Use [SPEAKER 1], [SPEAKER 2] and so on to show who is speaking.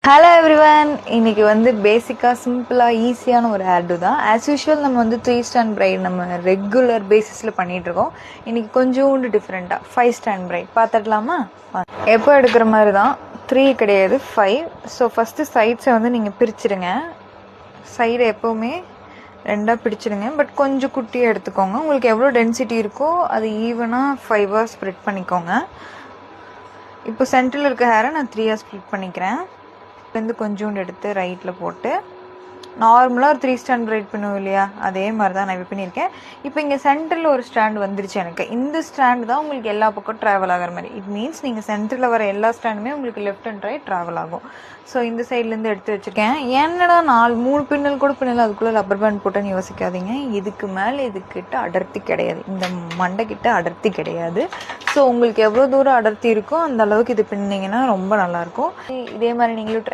[SPEAKER 1] Hello everyone, இன்னைக்கு வந்து பேசிக்காக சிம்பிளாக ஈஸியான ஒரு ஹேர்டு தான். ஆஸ் யூஷுவல் நம்ம வந்து 3 ஸ்டாண்ட் பிரைட் நம்ம ரெகுலர் பேசிஸில் பண்ணிகிட்ருக்கோம். இன்றைக்கி கொஞ்சோண்டு டிஃப்ரெண்ட்டாக 5 ஸ்டாண்ட் பிரைட் பார்த்துடலாமா? எப்போ எடுக்கிற மாதிரி தான், 3 கிடையாது 5. ஸோ ஃபஸ்ட்டு சைட்ஸை வந்து நீங்கள் பிரிச்சுடுங்க. சைடை எப்போவுமே ரெண்டாக பிடிச்சிடுங்க, பட் கொஞ்சம் குட்டியாக எடுத்துக்கோங்க. உங்களுக்கு எவ்வளோ டென்சிட்டி இருக்கோ அது ஈவனாக 5ஆக ஸ்ப்ளிட் பண்ணிக்கோங்க. இப்போ சென்டரில் இருக்க ஹேரை நான் 3ஆக ஸ்ப்ளிட் பண்ணிக்கிறேன். வந்து கொஞ்சோண்டு எடுத்து ரைட்டில் போட்டு நார்மலாக ஒரு 3 ஸ்டாண்ட் பிரைட் பண்ணுவோம் இல்லையா, அதே மாதிரி தான் நான் இப்போ பண்ணியிருக்கேன். இப்போ இங்கே சென்டரில் ஒரு ஸ்டாண்ட் வந்துருச்சு. எனக்கு இந்த ஸ்டாண்டு தான் உங்களுக்கு எல்லா பக்கம் ட்ராவல் ஆகிற மாதிரி. இட் மீன்ஸ் நீங்கள் சென்டரில் வர எல்லா ஸ்டாண்டுமே உங்களுக்கு லெஃப்ட் அண்ட் ரைட் ட்ராவல் ஆகும். ஸோ இந்த சைட்லேருந்து எடுத்து வச்சுருக்கேன். என்னடா 3 பின்னல் கூட பின்னல் அதுக்குள்ளே ரப்பர் பேண்ட் போட்டேன்னு யோசிக்காதீங்க. இதுக்கு மேலே இதுக்கிட்ட அடர்த்தி கிடையாது, இந்த மண்டைக்கிட்ட அடர்த்தி கிடையாது. ஸோ உங்களுக்கு எவ்வளோ தூரம் அடர்த்தி இருக்கோ அந்த அளவுக்கு இது பின்னிங்கன்னா ரொம்ப நல்லாயிருக்கும். இதே மாதிரி நீங்களும்